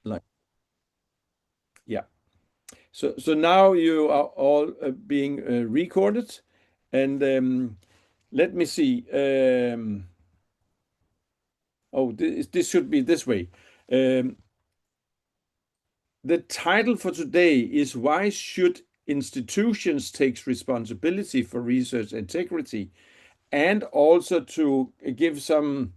like, yeah. So now you are all being recorded, and let me see. Oh, this should be this way. Um, the title for today is Why Should Institutions Take Responsibility for Research Integrity? And also to give some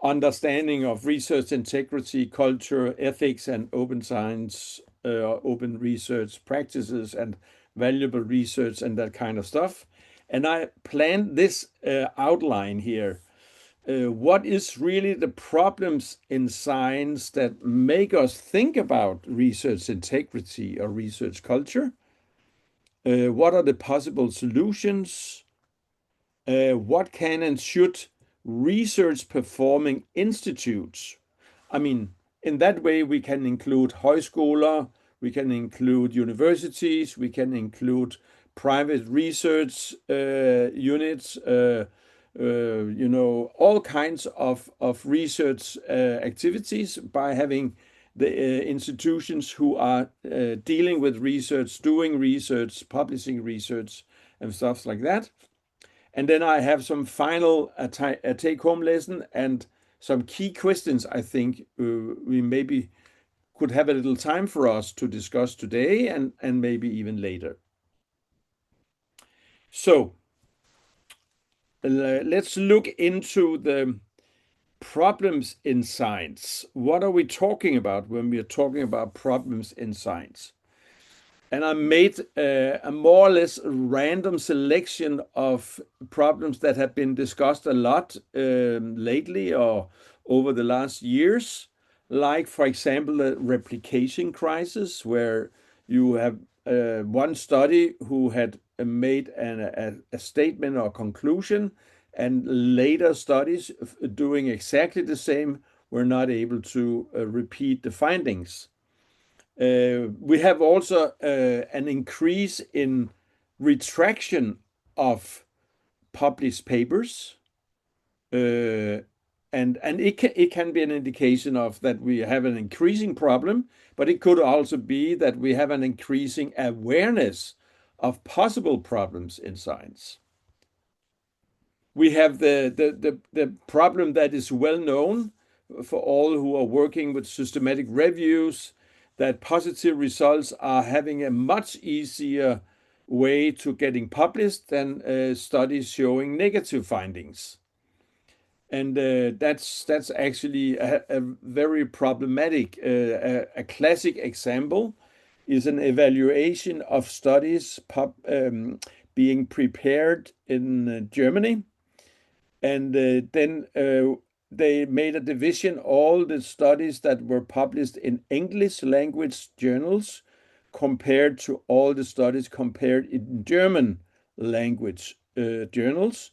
understanding of research integrity, culture, ethics, and open science, open research practices, and valuable research, and that kind of stuff. And I planned this outline here. What is really the problems in science that make us think about research integrity or research culture? What are the possible solutions? What can and should research performing institutes? I mean, in that way, we can include Højskoler, we can include universities, we can include private research units, all kinds of research activities by having the institutions who are dealing with research, doing research, publishing research, and stuff like that. And then I have some final take-home lesson and some key questions I think we maybe could have a little time for us to discuss today and maybe even later. So let's look into the problems in science. What are we talking about when we are talking about problems in science? And I made a more or less random selection of problems that have been discussed a lot lately or over the last years, like, for example, the replication crisis, where you have one study who had made a statement or conclusion, and later studies doing exactly the same were not able to repeat the findings. We have also an increase in retraction of published papers, and it can be an indication of that we have an increasing problem, but it could also be that we have an increasing awareness of possible problems in science. We have the problem that is well known for all who are working with systematic reviews, that positive results are having a much easier way to getting published than studies showing negative findings. And that's actually a very problematic. A classic example is an evaluation of studies being prepared in Germany, and then they made a division. All the studies that were published in English language journals compared to all the studies compared in German language journals.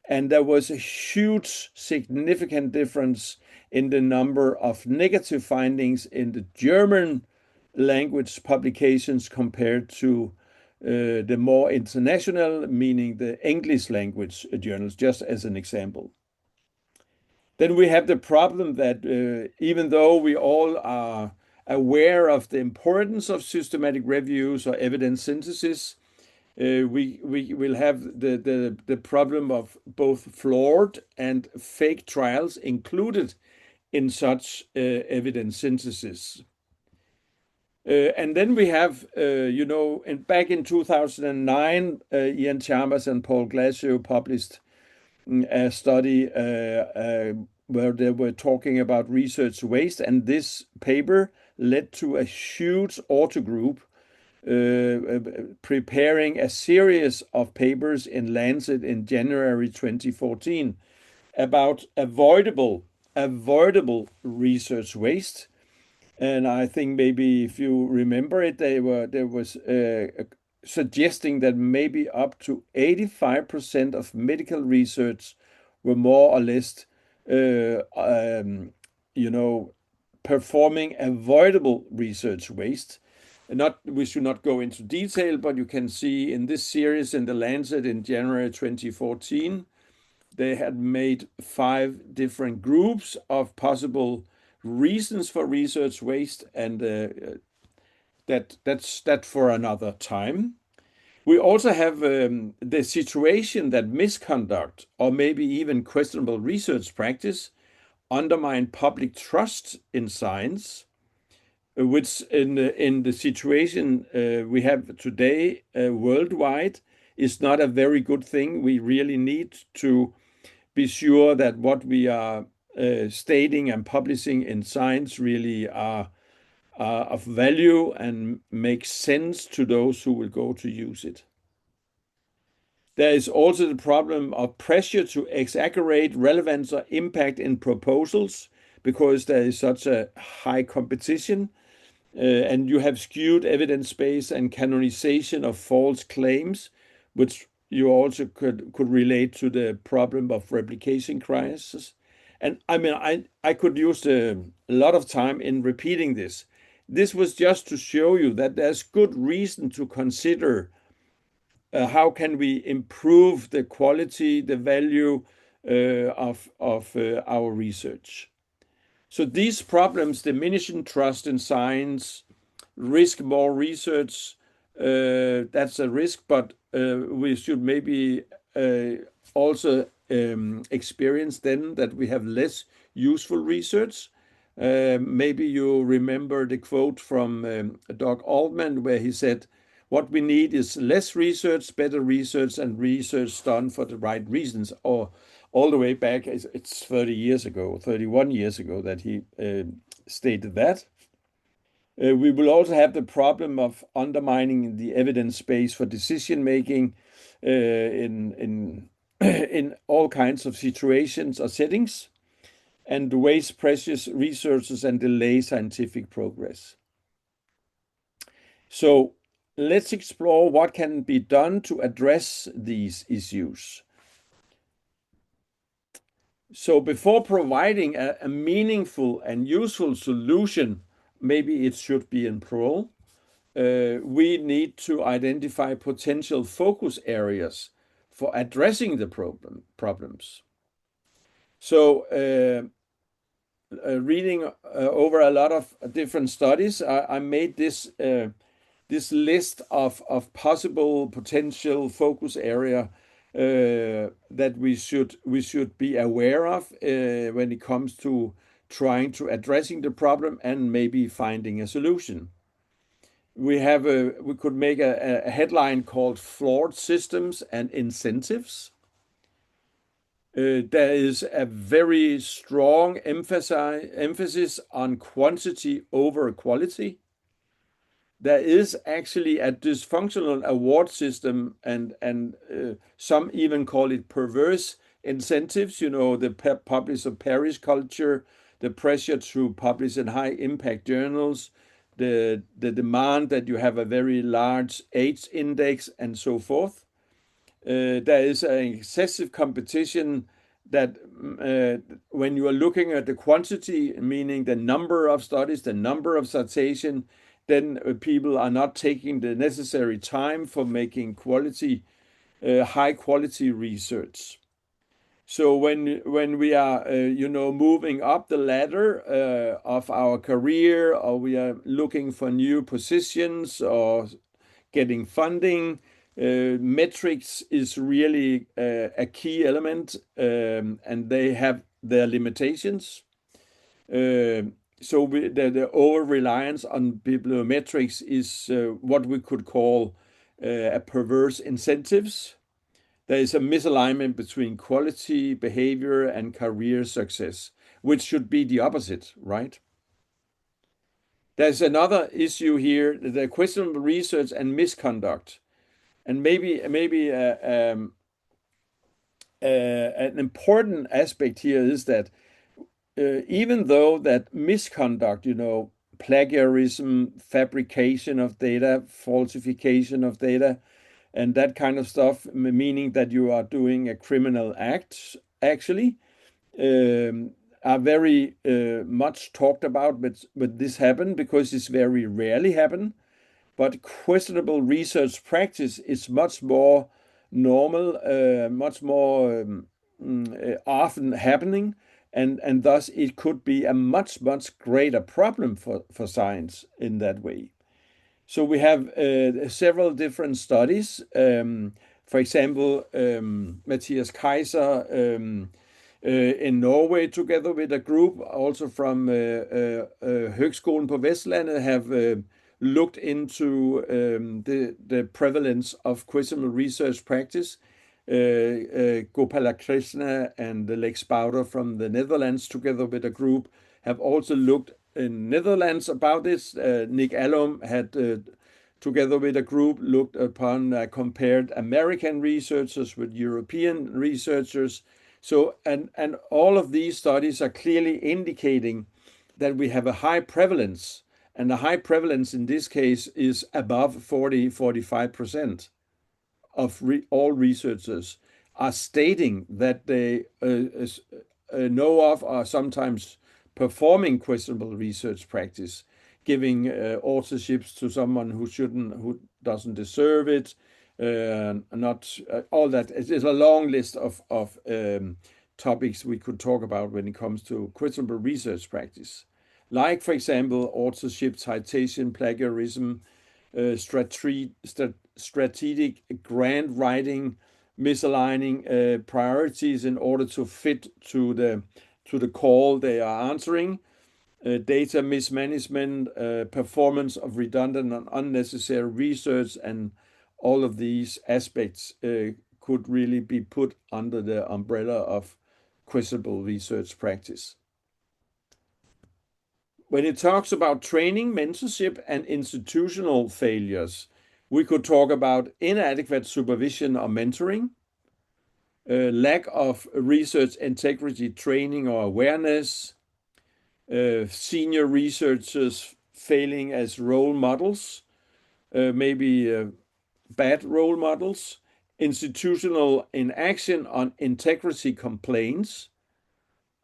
And there was a huge, significant difference in the number of negative findings in the German language publications compared to the more international, meaning the English language journals, just as an example. Then we have the problem that even though we all are aware of the importance of systematic reviews or evidence synthesis, we will have the problem of both flawed and fake trials included in such evidence synthesis. And then we have, back in 2009, Ian Chalmers and Paul Glasziou published a study where they were talking about research waste, and this paper led to a huge author group preparing a series of papers in Lancet in January 2014 about avoidable research waste. And I think maybe if you remember it, there was suggesting that maybe up to 85% of medical research were more or less, you know, performing avoidable research waste. We should not go into detail, but you can see in this series in the Lancet in January 2014, they had made 5 different groups of possible reasons for research waste, and that's for another time. We also have the situation that misconduct or maybe even questionable research practice undermine public trust in science, which in the situation we have today worldwide is not a very good thing. We really need to be sure that what we are stating and publishing in science really are of value and make sense to those who will go to use it. There is also the problem of pressure to exaggerate relevance or impact in proposals because there is such a high competition, and you have skewed evidence base and canonization of false claims, which you also could relate to the problem of replication crisis. And I mean, I could use a lot of time in repeating this. This was just to show you that there's good reason to consider how can we improve the quality, the value of our research. So these problems, diminishing trust in science, risk more research, that's a risk, but we should maybe also experience then that we have less useful research. Maybe you remember the quote from Doug Altman where he said, what we need is less research, better research, and research done for the right reasons. Or all the way back, it's 30 years ago, 31 years ago that he stated that. We will also have the problem of undermining the evidence base for decision making in all kinds of situations or settings, and waste precious resources and delay scientific progress. So let's explore what can be done to address these issues. So before providing a meaningful and useful solution, maybe it should be in plural, we need to identify potential focus areas for addressing the problems. So reading over a lot of different studies, I made this list of possible potential focus area that we should be aware of when it comes to trying to addressing the problem and maybe finding a solution. We could make a headline called flawed systems and incentives. There is a very strong emphasis on quantity over quality. There is actually a dysfunctional award system, and some even call it perverse incentives. You know, the publish of Paris culture, the pressure to publish in high impact journals, the demand that you have a very large AIDS index, and so forth. There is an excessive competition that when you are looking at the quantity, meaning the number of studies, the number of citation, then people are not taking the necessary time for making high quality research. So when we are moving up the ladder of our career, or we are looking for new positions or getting funding, metrics is really a key element, and they have their limitations. So the over-reliance on bibliometrics is what we could call a perverse incentives. There is a misalignment between quality, behavior, and career success, which should be the opposite, right? There's another issue here, the questionable research and misconduct. And maybe an important aspect here is that even though that misconduct, plagiarism, fabrication of data, falsification of data, and that kind of stuff, meaning that you are doing a criminal act, actually, are very much talked about, but this happen because it's very rarely happen. But questionable research practice is much more normal, much more often happening, and thus it could be a much, much greater problem for science in that way. So we have several different studies. For example, Mathias Kaiser in Norway, together with a group also from Høgskolen på Vestlandet, have looked into the prevalence of questionable research practice. Gopalakrishna and Lex Bouder from the Netherlands, together with a group, have also looked in Netherlands about this. Nick Allom had, together with a group, looked upon compared American researchers with European researchers. So, and all of these studies are clearly indicating that we have a high prevalence, and the high prevalence in this case is above 40-45% of all researchers are stating that they know of or sometimes performing questionable research practice, giving authorships to someone who doesn't deserve it, not all that. It's a long list of topics we could talk about when it comes to questionable research practice, like, for example, authorship, citation, plagiarism, strategic grant writing, misaligning priorities in order to fit to the call they are answering, data mismanagement, performance of redundant and unnecessary research, and all of these aspects could really be put under the umbrella of questionable research practice. When it talks about training, mentorship, and institutional failures, we could talk about inadequate supervision or mentoring, lack of research integrity training or awareness, senior researchers failing as role models, maybe bad role models, institutional inaction on integrity complaints.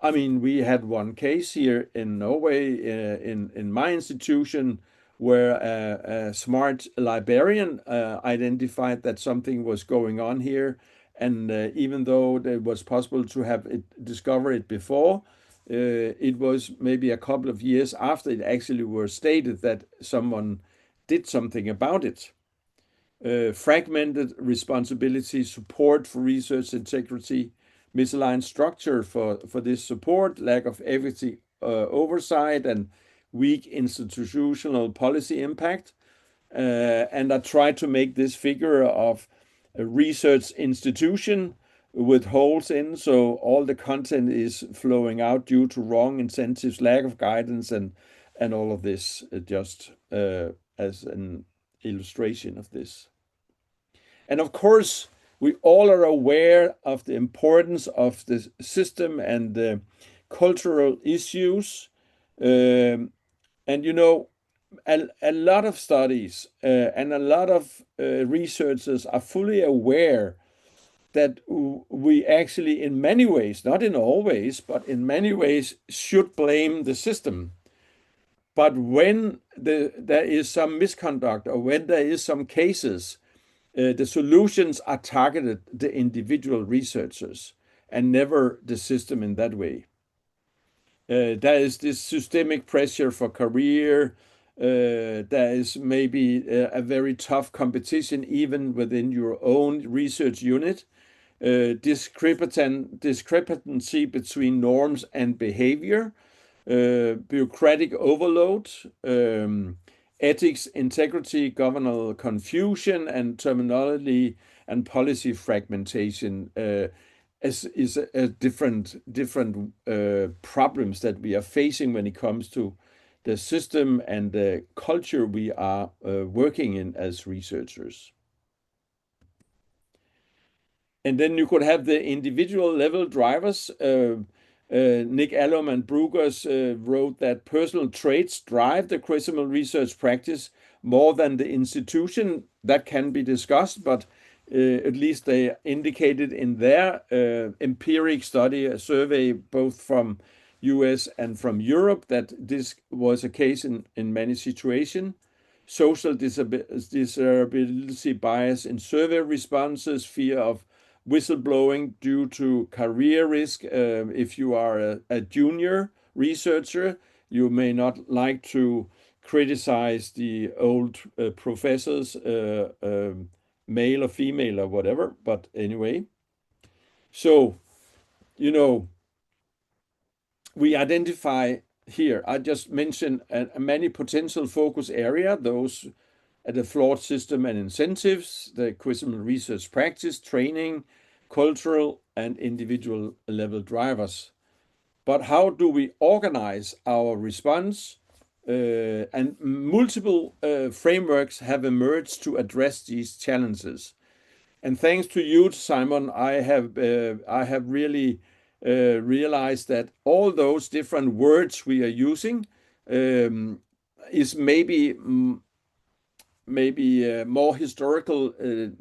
I mean, we had one case here in Norway, in my institution, where a smart librarian identified that something was going on here. And even though it was possible to have discovered it before, it was maybe a couple of years after it actually was stated that someone did something about it. Fragmented responsibility, support for research integrity, misaligned structure for this support, lack of equity oversight, and weak institutional policy impact. And I tried to make this figure of a research institution with holes in, so all the content is flowing out due to wrong incentives, lack of guidance, and all of this, just as an illustration of this. And of course, we all are aware of the importance of the system and the cultural issues. And you know, a lot of studies and a lot of researchers are fully aware that we actually, in many ways, not in all ways, but in many ways, should blame the system. But when there is some misconduct, or when there is some cases, the solutions are targeted the individual researchers and never the system in that way. There is this systemic pressure for career. There is maybe a very tough competition even within your own research unit. Discrepancy between norms and behavior, bureaucratic overload, ethics, integrity, governance confusion, and terminology and policy fragmentation is different problems that we are facing when it comes to the system and the culture we are working in as researchers. And then you could have the individual level drivers. Nick Allom and Brugers wrote that personal traits drive the questionable research practice more than the institution. That can be discussed, but at least they indicated in their empiric study, a survey both from US and from Europe, that this was a case in many situations. Social disability bias in survey responses, fear of whistleblowing due to career risk. If you are a junior researcher, you may not like to criticize the old professors, male or female or whatever. But anyway, so, you know, we identify here, I just mentioned many potential focus area, those the flawed system and incentives, the questionable research practice, training, cultural and individual level drivers. But how do we organize our response? And multiple frameworks have emerged to address these challenges. And thanks to you, Simon, I have really realized that all those different words we are using is maybe more historical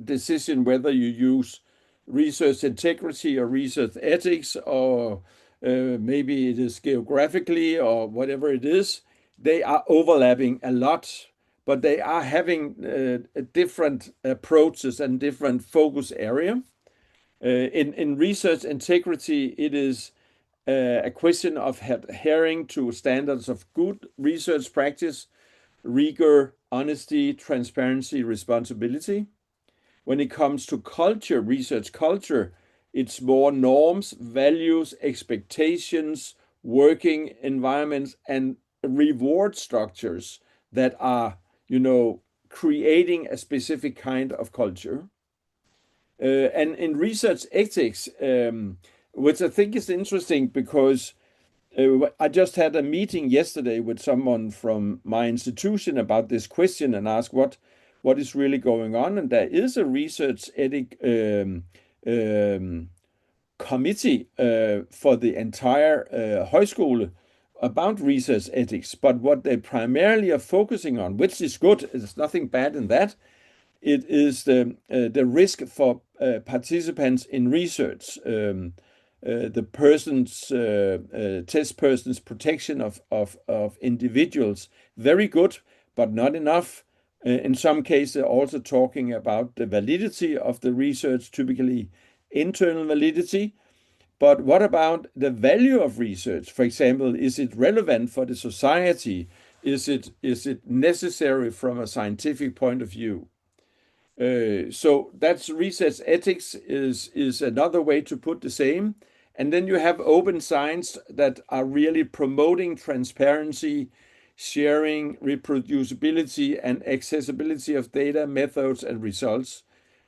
decision whether you use research integrity or research ethics, or maybe it is geographically or whatever it is. They are overlapping a lot, but they are having different approaches and different focus area. In research integrity, it is a question of adhering to standards of good research practice, rigor, honesty, transparency, responsibility. When it comes to culture, research culture, it's more norms, values, expectations, working environments, and reward structures that are, creating a specific kind of culture. And in research ethics, which I think is interesting because I just had a meeting yesterday with someone from my institution about this question and asked what is really going on. And there is a research ethic committee for the entire high school about research ethics. But what they primarily are focusing on, which is good, there's nothing bad in that, it is the risk for participants in research. The test person's protection of individuals, very good, but not enough. In some cases, also talking about the validity of the research, typically internal validity. But what about the value of research? For example, is it relevant for the society? Is it necessary from a scientific point of view? So that's research ethics is another way to put the same. And then you have open science that are really promoting transparency, sharing, reproducibility, and accessibility of data, methods, and results.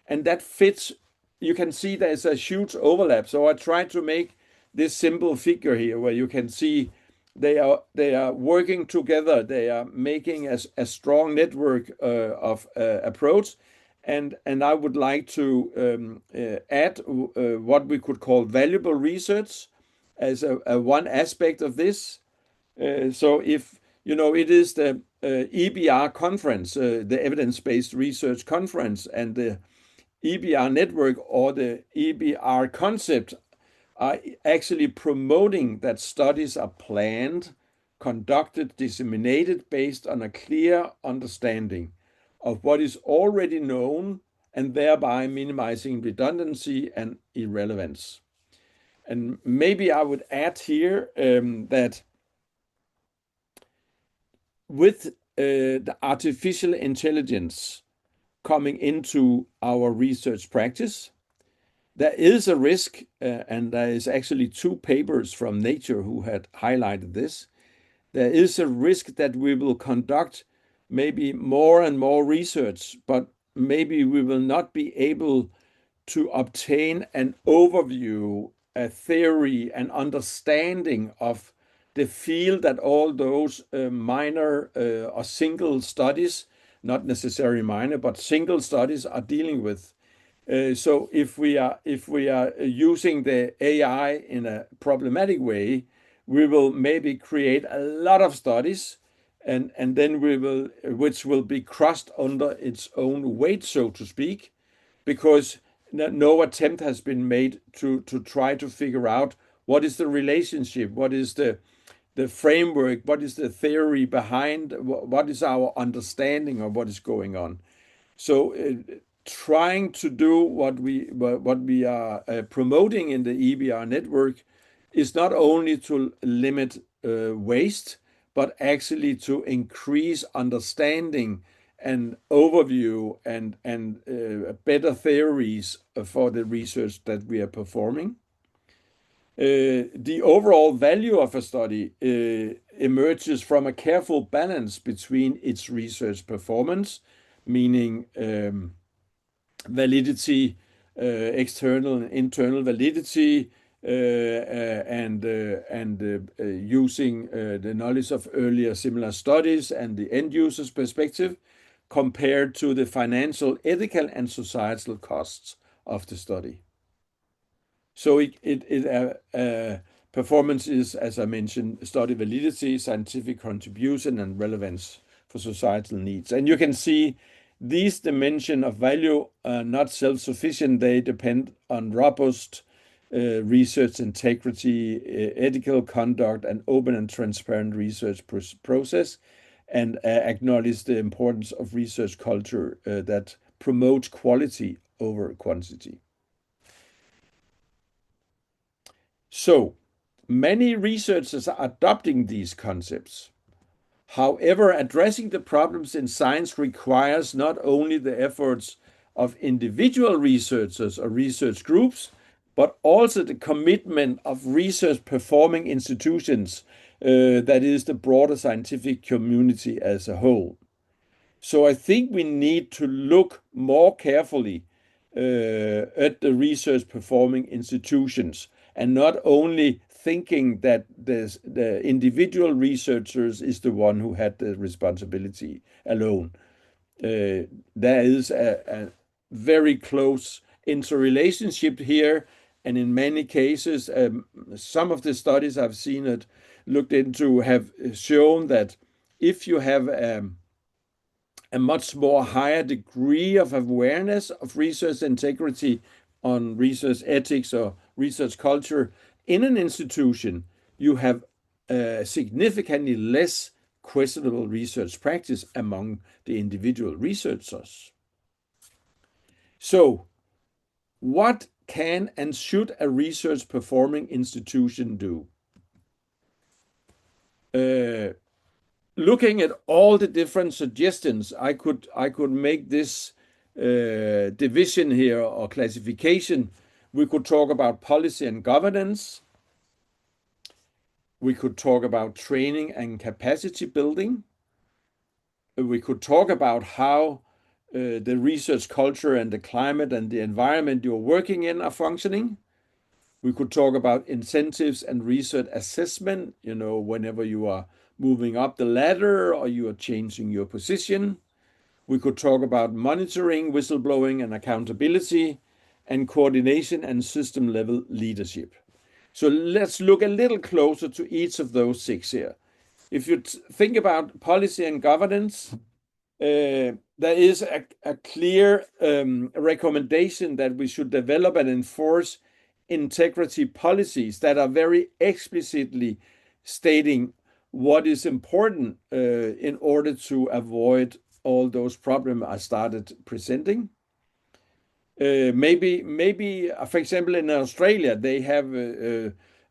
And that fits, you can see there's a huge overlap. So I tried to make this simple figure here where you can see they are working together. They are making a strong network of approach. And I would like to add what we could call valuable research as a one aspect of this. So if, it is the EBR conference, the Evidence-Based Research Conference, and the EBR network or the EBR concept are actually promoting that studies are planned, conducted, disseminated based on a clear understanding of what is already known and thereby minimizing redundancy and irrelevance. And maybe I would add here that with the artificial intelligence coming into our research practice, there is a risk, and there is actually two papers from Nature who had highlighted this. There is a risk that we will conduct maybe more and more research, but maybe we will not be able to obtain an overview, a theory, an understanding of the field that all those minor or single studies, not necessarily minor, but single studies are dealing with. So if we are using the AI in a problematic way, we will maybe create a lot of studies, and then which will be crushed under its own weight, so to speak, because no attempt has been made to try to figure out what is the relationship, what is the framework, what is the theory behind, what is our understanding of what is going on. So trying to do what we are promoting in the EBR network is not only to limit waste, but actually to increase understanding and overview and better theories for the research that we are performing. The overall value of a study emerges from a careful balance between its research performance, meaning validity, external and internal validity, and using the knowledge of earlier similar studies and the end user's perspective compared to the financial, ethical, and societal costs of the study. So performance is, as I mentioned, study validity, scientific contribution, and relevance for societal needs. And you can see these dimensions of value are not self-sufficient. They depend on robust research integrity, ethical conduct, and open and transparent research process, and acknowledge the importance of research culture that promotes quality over quantity. So many researchers are adopting these concepts. However, addressing the problems in science requires not only the efforts of individual researchers or research groups, but also the commitment of research performing institutions, that is the broader scientific community as a whole. So I think we need to look more carefully at the research performing institutions and not only thinking that the individual researchers is the one who had the responsibility alone. There is a very close interrelationship here, and in many cases, some of the studies I've seen it looked into have shown that if you have a much more higher degree of awareness of research integrity, on research ethics or research culture in an institution, you have significantly less questionable research practice among the individual researchers. So, what can and should a research performing institution do? Looking at all the different suggestions, I could make this division here or classification. We could talk about policy and governance. We could talk about training and capacity building. We could talk about how the research culture and the climate and the environment you're working in are functioning. We could talk about incentives and research assessment, whenever you are moving up the ladder or you are changing your position. We could talk about monitoring, whistleblowing, and accountability, and coordination and system level leadership. So let's look a little closer to each of those 6 here. If you think about policy and governance, there is a clear recommendation that we should develop and enforce integrity policies that are very explicitly stating what is important in order to avoid all those problems I started presenting. Maybe, for example, in Australia, they have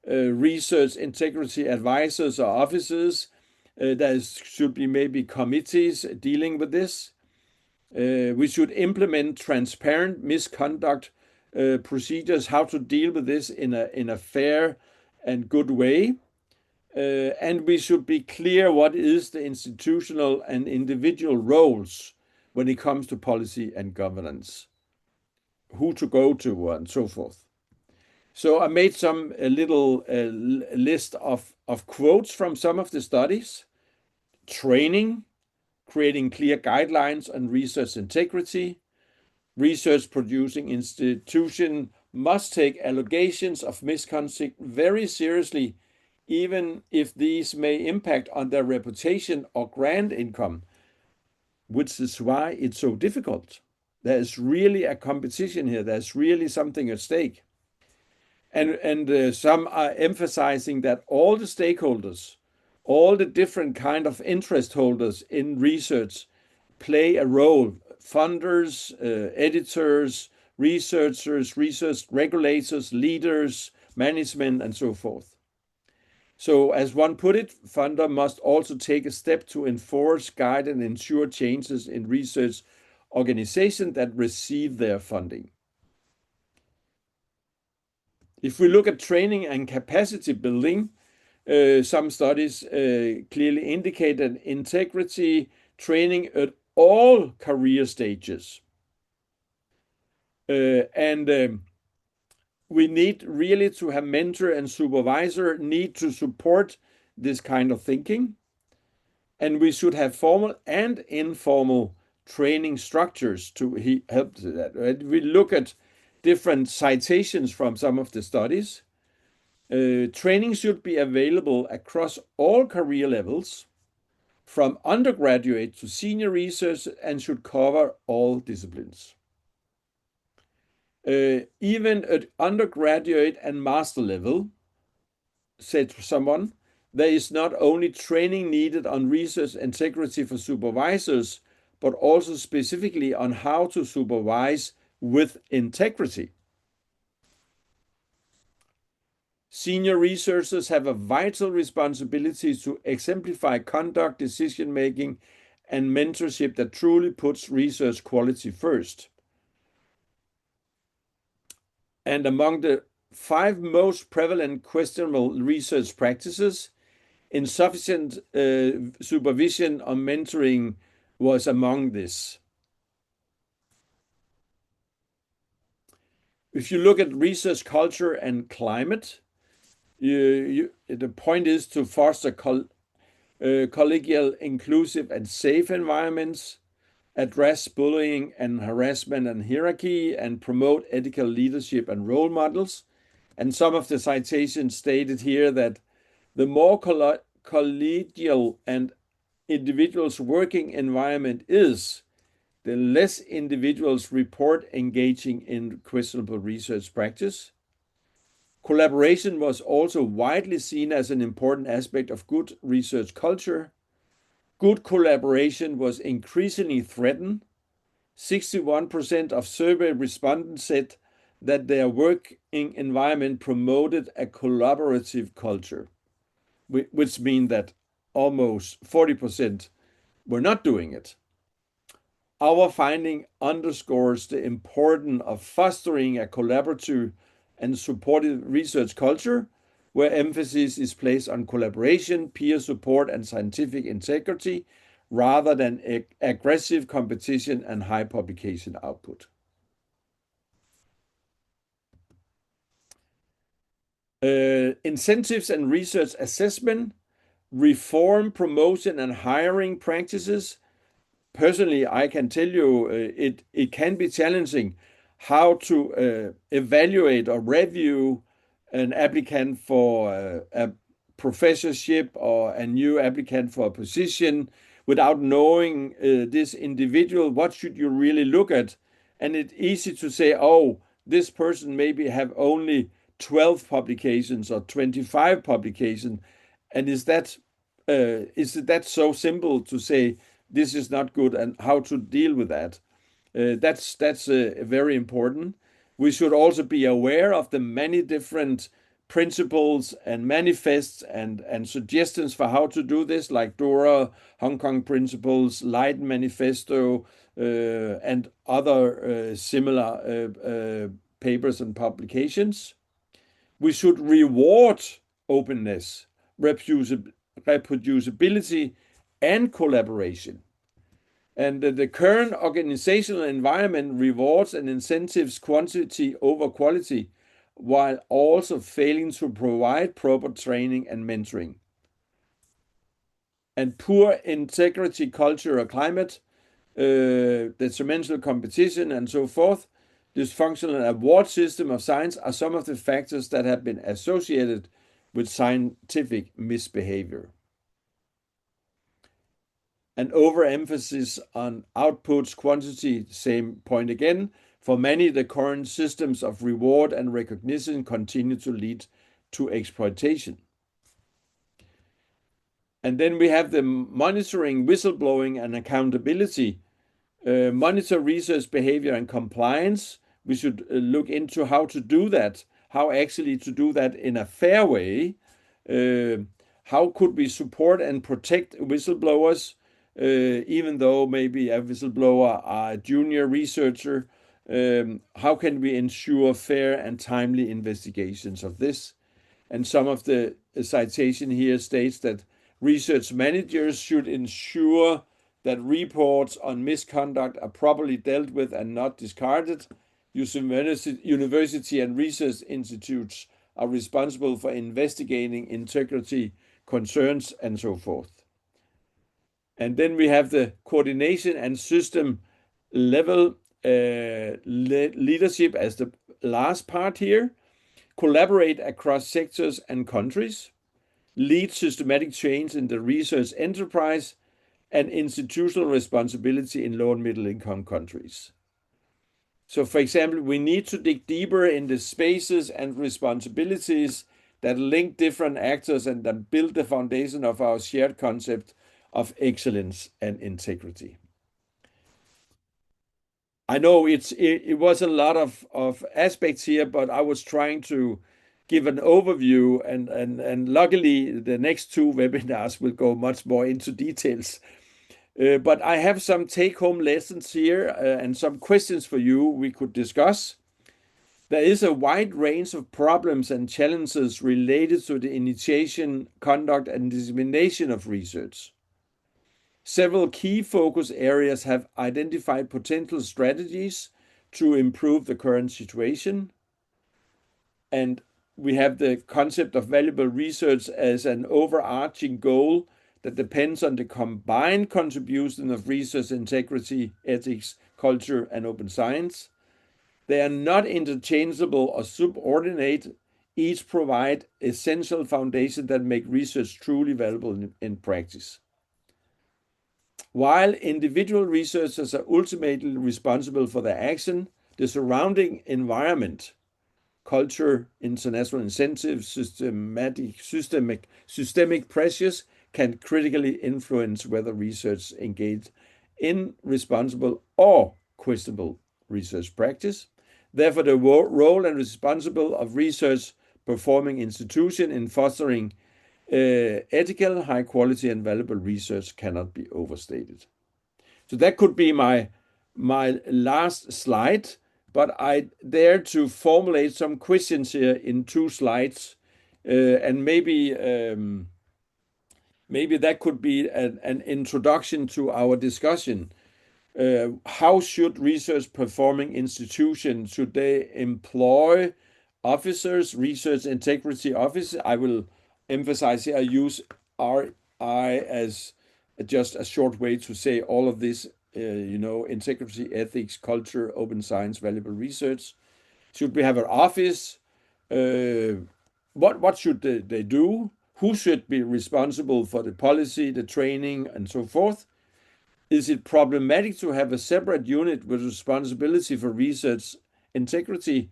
research integrity advisors or officers. There should be maybe committees dealing with this. We should implement transparent misconduct procedures, how to deal with this in a fair and good way. And we should be clear what is the institutional and individual roles when it comes to policy and governance, who to go to, and so forth. So I made a little list of quotes from some of the studies. Training, creating clear guidelines on research integrity. Research producing institution must take allegations of misconduct very seriously, even if these may impact on their reputation or grant income, which is why it's so difficult. There's really a competition here. There's really something at stake. And some are emphasizing that all the stakeholders, all the different kind of interest holders in research play a role. funders, editors, researchers, research regulators, leaders, management, and so forth. So, as one put it, funder must also take a step to enforce, guide, and ensure changes in research organizations that receive their funding. If we look at training and capacity building, some studies clearly indicate that integrity training at all career stages. We need really to have mentor and supervisor need to support this kind of thinking. And we should have formal and informal training structures to help that. We look at different citations from some of the studies. Training should be available across all career levels, from undergraduate to senior research, and should cover all disciplines. Even at undergraduate and master level, said someone, there is not only training needed on research integrity for supervisors, but also specifically on how to supervise with integrity. Senior researchers have a vital responsibility to exemplify conduct, decision-making, and mentorship that truly puts research quality first. And among the 5 most prevalent questionable research practices, insufficient supervision or mentoring was among this. If you look at research culture and climate, the point is to foster collegial, inclusive, and safe environments, address bullying and harassment and hierarchy, and promote ethical leadership and role models. And some of the citations stated here that the more collegial and individuals' working environment is, the less individuals report engaging in questionable research practice. Collaboration was also widely seen as an important aspect of good research culture. Good collaboration was increasingly threatened. 61% of survey respondents said that their working environment promoted a collaborative culture, which means that almost 40% were not doing it. Our finding underscores the importance of fostering a collaborative and supportive research culture where emphasis is placed on collaboration, peer support, and scientific integrity rather than aggressive competition and high publication output. Incentives and research assessment, reform, promotion, and hiring practices. Personally, I can tell you it can be challenging how to evaluate or review an applicant for a professorship or a new applicant for a position without knowing this individual. What should you really look at? And it's easy to say, oh, this person maybe have only 12 publications or 25 publications. And is that so simple to say this is not good and how to deal with that? That's very important. We should also be aware of the many different principles and manifests and suggestions for how to do this, like DORA, Hong Kong Principles, Leiden Manifesto, and other similar papers and publications. We should reward openness, reproducibility, and collaboration. And the current organizational environment rewards and incentives quantity over quality, while also failing to provide proper training and mentoring. And poor integrity culture or climate, detrimental competition, and so forth, dysfunctional award system of science are some of the factors that have been associated with scientific misbehavior. An overemphasis on outputs, quantity, same point again. For many, the current systems of reward and recognition continue to lead to exploitation. And then we have the monitoring, whistleblowing, and accountability Monitor research behavior and compliance. We should look into how to do that, how actually to do that in a fair way. How could we support and protect whistleblowers, even though maybe a whistleblower are a junior researcher? How can we ensure fair and timely investigations of this? And some of the citation here states that research managers should ensure that reports on misconduct are properly dealt with and not discarded. University and research institutes are responsible for investigating integrity concerns and so forth. And then we have the coordination and system level leadership as the last part here. Collaborate across sectors and countries, lead systematic change in the research enterprise, and institutional responsibility in low and middle income countries. So, for example, we need to dig deeper in the spaces and responsibilities that link different actors and then build the foundation of our shared concept of excellence and integrity. I know it was a lot of aspects here, but I was trying to give an overview, and luckily the next two webinars will go much more into details. But I have some take-home lessons here and some questions for you we could discuss. There is a wide range of problems and challenges related to the initiation, conduct, and dissemination of research. Several key focus areas have identified potential strategies to improve the current situation. And we have the concept of valuable research as an overarching goal that depends on the combined contribution of research integrity, ethics, culture, and open science. They are not interchangeable or subordinate. Each provide essential foundation that make research truly valuable in practice. While individual researchers are ultimately responsible for their action, the surrounding environment, culture, international incentives, systemic pressures can critically influence whether research engage in responsible or questionable research practice. Therefore, the role and responsibility of research performing institution in fostering ethical, high quality, and valuable research cannot be overstated. So that could be my last slide, but I dare to formulate some questions here in 2 slides, and maybe that could be an introduction to our discussion. How should research performing institutions, should they employ officers, research integrity officers? I will emphasize here, I use RI as just a short way to say all of this, integrity, ethics, culture, open science, valuable research. Should we have an office? What should they do? Who should be responsible for the policy, the training, and so forth? Is it problematic to have a separate unit with responsibility for research integrity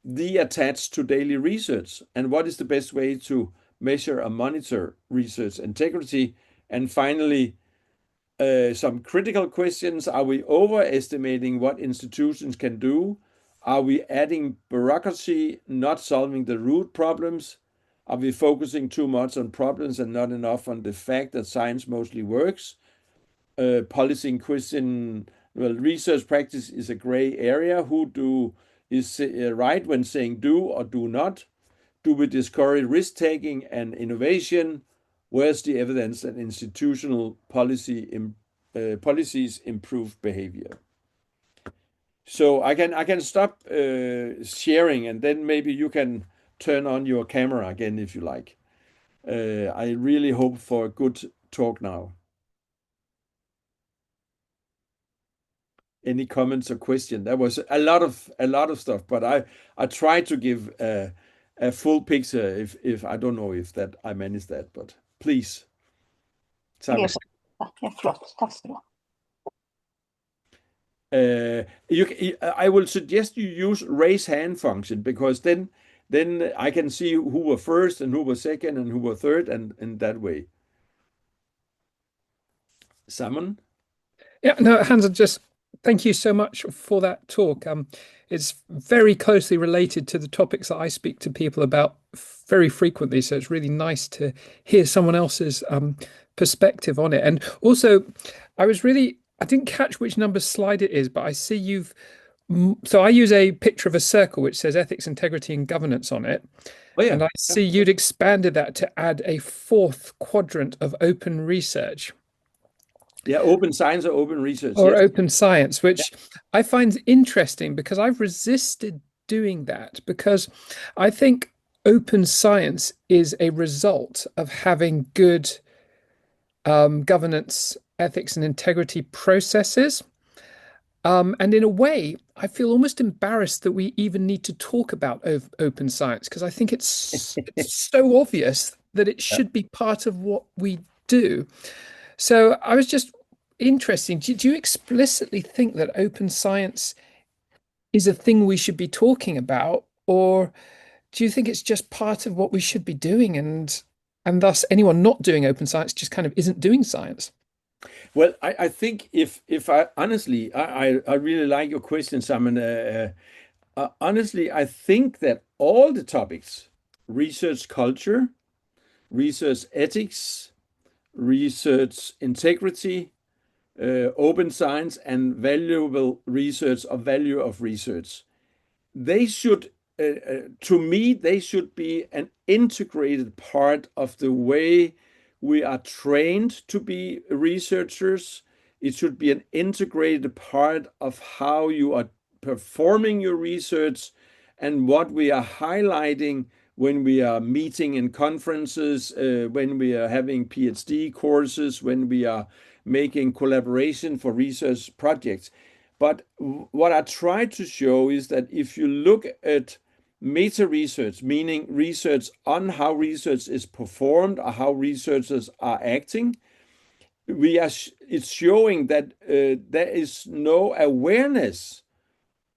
attached to daily research? And what is the best way to measure and monitor research integrity? And finally, some critical questions. Are we overestimating what institutions can do? Are we adding bureaucracy, not solving the root problems? Are we focusing too much on problems and not enough on the fact that science mostly works? Policy in question, well, research practice is a gray area. Who is right when saying do or do not? Do we discourage risk-taking and innovation? Where's the evidence that institutional policies improve behavior? So I can stop sharing, and then maybe you can turn on your camera again if you like. I really hope for a good talk now. Any comments or question? There was a lot of stuff, but I tried to give a full picture. If I don't know if that I managed that, but please. Sorry. I will suggest you use raise hand function, because then I can see who were first and who were second and who were third, and in that way. Simon? Yeah, no, hands are just thank you so much for that talk. It's very closely related to the topics that I speak to people about very frequently. So it's really nice to hear someone else's perspective on it. And also, I didn't catch which number slide it is, but I see so I use a picture of a circle which says ethics, integrity, and governance on it. Oh yeah, And I see you'd expanded that to add a fourth quadrant of open research. yeah. Open science or open research. Or Yes. open science, Yeah. which I find interesting because I've resisted doing that because I think open science is a result of having good governance, ethics, and integrity processes. And in a way, I feel almost embarrassed that we even need to talk about open science because I think it's so obvious that it Yeah. should be part of what we do. So I was just interesting. Do you explicitly think that open science is a thing we should be talking about, or do you think it's just part of what we should be doing, and thus anyone not doing open science just kind of isn't doing science? Well, I think if I honestly, I really like your question, Simon. Honestly, I think that all the topics, research culture, research ethics, research integrity, open science, and valuable research or value of research, they should, to me, they should be an integrated part of the way we are trained to be researchers. It should be an integrated part of how you are performing your research and what we are highlighting when we are meeting in conferences, when we are having PhD courses, when we are making collaboration for research projects. But what I try to show is that if you look at meta research, meaning research on how research is performed or how researchers are acting, it's showing that there is no awareness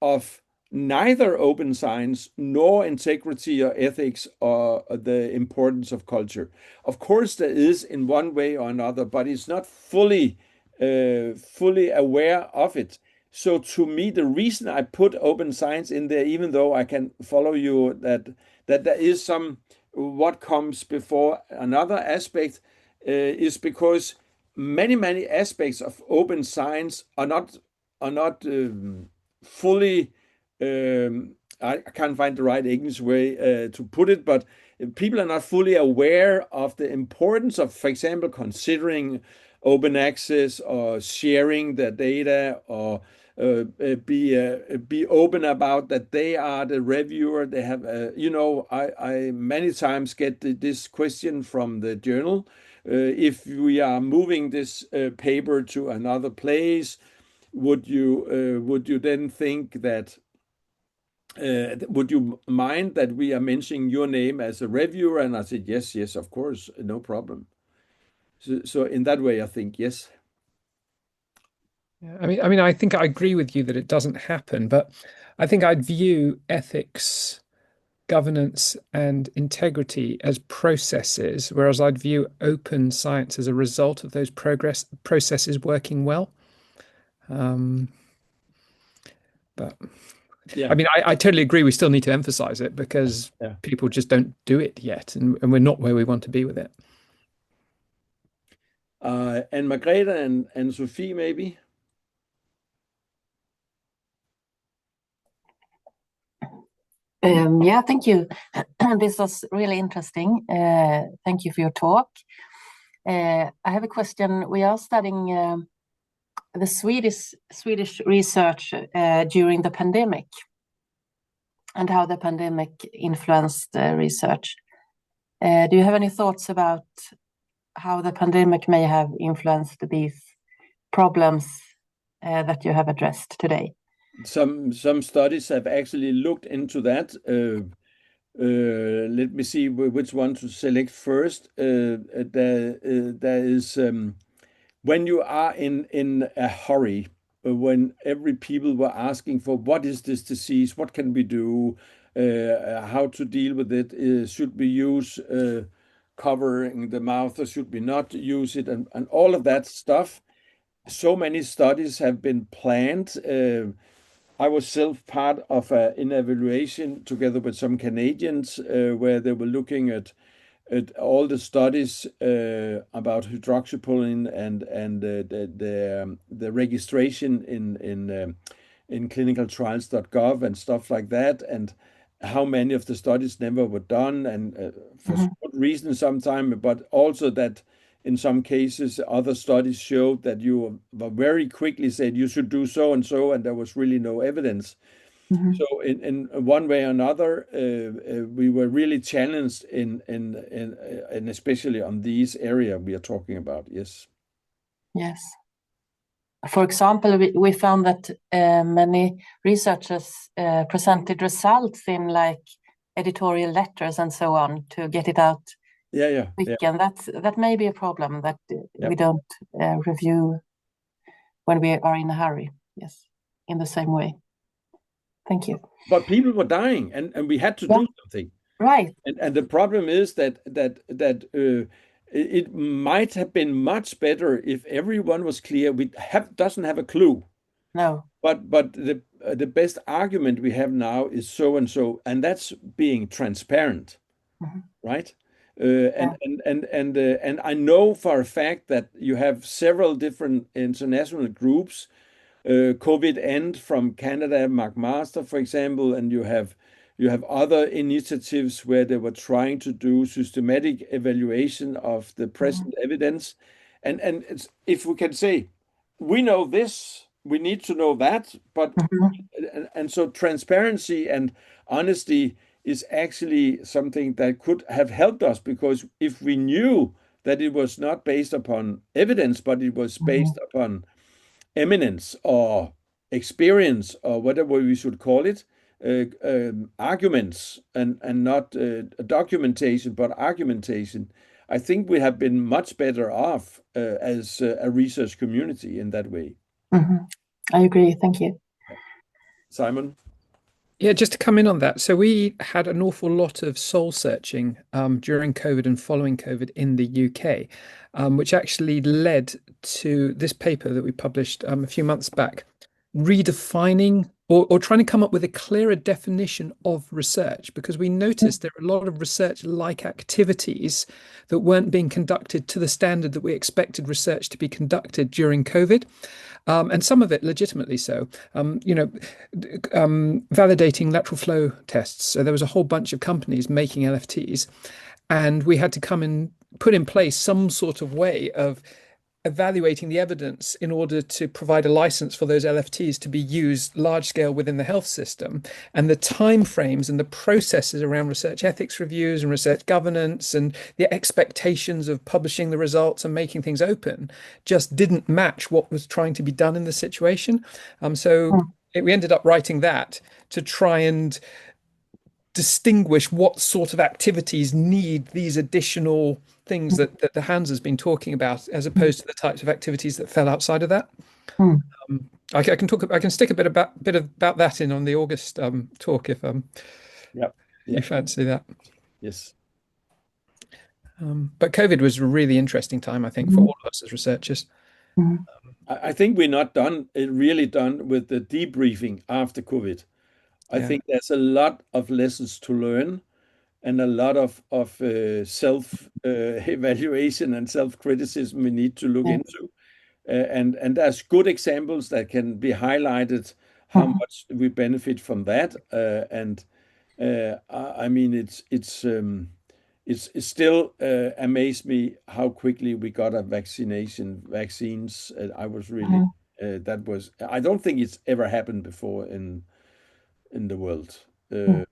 of neither open science nor integrity or ethics or the importance of culture. Of course, there is in one way or another, but it's not fully aware of it. So to me, the reason I put open science in there, even though I can follow you that there is some what comes before another aspect, is because many aspects of open science are not fully. I can't find the right English way to put it, but people are not fully aware of the importance of, for example, considering open access or sharing the data or be open about that they are the reviewer. They have, I many times get this question from the journal. If we are moving this paper to another place, would you then think that would you mind that we are mentioning your name as a reviewer? And I said, yes, of course, no problem. So in that way, I think yes. Yeah, I think I agree with you that it doesn't happen, but I think I'd view ethics, governance, and integrity as processes, whereas I'd view open science as a result of those progress processes working well. Um, but Yeah, I totally agree. We still need to emphasize it because yeah. people just don't do it yet, and we're not where we want to be with it. And Margrethe and Sophie, maybe. Yeah, thank you. This was really interesting. Thank you for your talk. I have a question. We are studying the Swedish research during the pandemic and how the pandemic influenced research. Do you have any thoughts about how the pandemic may have influenced these problems that you have addressed today? Some studies have actually looked into that. Let me see which one to select first. There is when you are in a hurry, when every people were asking for what is this disease, what can we do, how to deal with it, should we use covering the mouth or should we not use it, and all of that stuff. so many studies have been planned. I was self part of an evaluation together with some Canadians where they were looking at all the studies about hydroxyproline and the registration in clinicaltrials.gov and stuff like that, and how many of the studies never were done, and for good reason sometimes, but also that in some cases other studies showed that you were very quickly said you should do so and so, and there was really no evidence. So in one way or another, we were really challenged in especially on these area we are talking about. Yes. Yes. For example, we found that many researchers presented results in like editorial letters and so on to get it out quick, and that may be a problem that we don't review when we are in a hurry. Yes, in the same way. Thank you. But people were dying, and we had to do something. Right. And the problem is that it might have been much better if everyone was clear. Doesn't have a clue. No. But the best argument we have now is so and so, and that's being transparent, right? And I know for a fact that you have several different international groups, COVID End from Canada, McMaster, for example, and you have other initiatives where they were trying to do systematic evaluation of the present evidence, and if we can say we know this, we need to know that, but and so transparency and honesty is actually something that could have helped us, because if we knew that it was not based upon evidence, but it was based upon eminence or experience or whatever we should call it, arguments and not documentation, but argumentation, I think we have been much better off as a research community in that way. I agree. Thank you. Simon? Yeah, just to come in on that. So we had an awful lot of soul searching during COVID and following COVID in the UK, which actually led to this paper that we published a few months back, redefining or trying to come up with a clearer definition of research, because we noticed there are a lot of research-like activities that weren't being conducted to the standard that we expected research to be conducted during COVID. And some of it legitimately so, validating lateral flow tests. So there was a whole bunch of companies making LFTs, and we had to come and put in place some sort of way of evaluating the evidence in order to provide a license for those LFTs to be used large scale within the health system. And the timeframes and the processes around research ethics reviews and research governance and the expectations of publishing the results and making things open just didn't match what was trying to be done in the situation. We ended up writing that to try and distinguish what sort of activities need these additional things that the Hans has been talking about, as opposed to the types of activities that fell outside of that. I can stick a bit about that in on the August talk if you fancy that. Yes. But COVID was a really interesting time, I think, for all of us as researchers. I think we're not really done with the debriefing after COVID. I think there's a lot of lessons to learn and a lot of self evaluation and self-criticism we need to look into. And there's good examples that can be highlighted, how much we benefit from that. I mean, it's still amazed me how quickly we got vaccines. I was really, I don't think it's ever happened before in the world at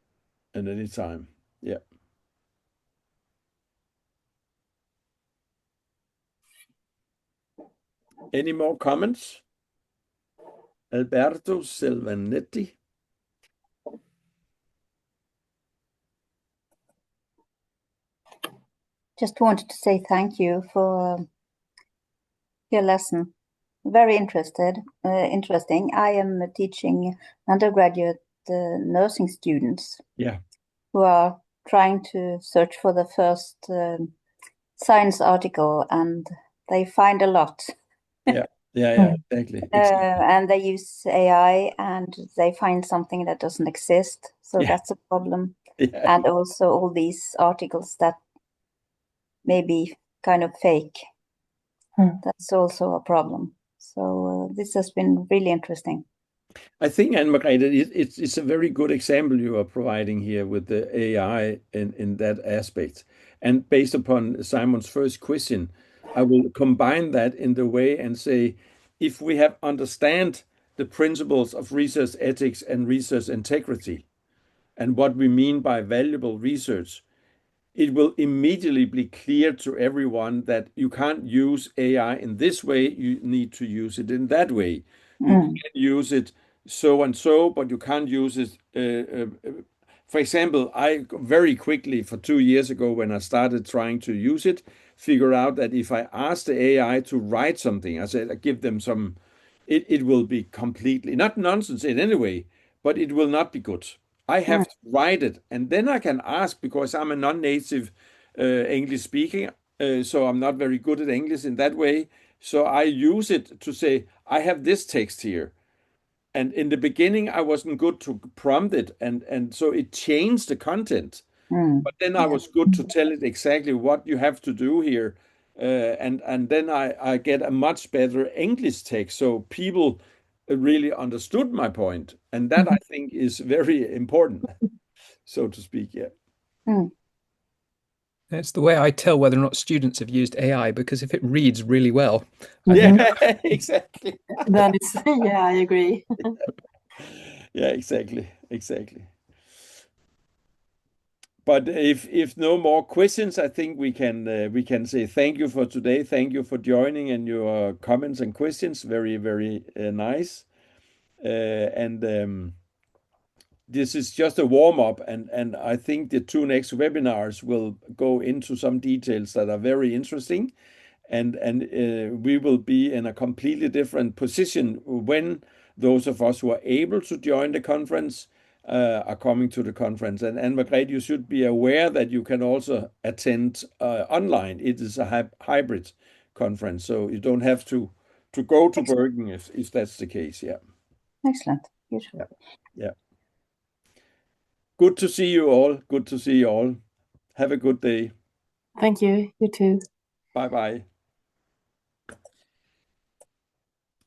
any time. Yeah. Any more comments? Alberto Silvanetti. Just wanted to say thank you for your lesson. Very interesting. I am teaching undergraduate nursing students who are trying to search for the first science article, and they find a lot. Yeah, exactly. And they use AI and they find something that doesn't exist. So Yeah. that's a problem. Yeah. And also all these articles that may be kind of fake. That's also a problem. So this has been really interesting. I think, Anne Margrethe, it's a very good example you are providing here with the AI in that aspect. And based upon Simon's first question, I will combine that in the way and say, if we have understand the principles of research ethics and research integrity, and what we mean by valuable research, it will immediately be clear to everyone that you can't use AI in this way, you need to use it in that way. You can use it so and so, but you can't use it. For example, I very quickly, for 2 years ago, when I started trying to use it, figure out that if I ask the AI to write something, I said, I give them some, it will be completely, not nonsense in any way, but it will not be good. I have to write it, and then I can ask, because I'm a non-native English speaking, so I'm not very good at English in that way. So I use it to say, I have this text here. And in the beginning, I wasn't good to prompt it, and so it changed the content. But then I was good to tell it exactly what you have to do here. And then I get a much better English text. So people really understood my point. And that I think is very important, so to speak. Yeah. It's the way I tell whether or not students have used AI, because if it reads really well, Yeah, exactly. Then it's, yeah, I agree. Yeah, exactly. Exactly. But if no more questions, I think we can say thank you for today. Thank you for joining and your comments and questions. Very, very nice. And this is just a warm up, and I think the 2 next webinars will go into some details that are very interesting, and we will be in a completely different position when those of us who are able to join the conference are coming to the conference. And Anne Margrethe, you should be aware that you can also attend online. It is a hybrid conference, so you don't have to go to Bergen if that's the case. Yeah. Excellent. Beautiful. Yeah. Good to see you all. Good to see you all. Have a good day. Thank you. You too. Bye bye.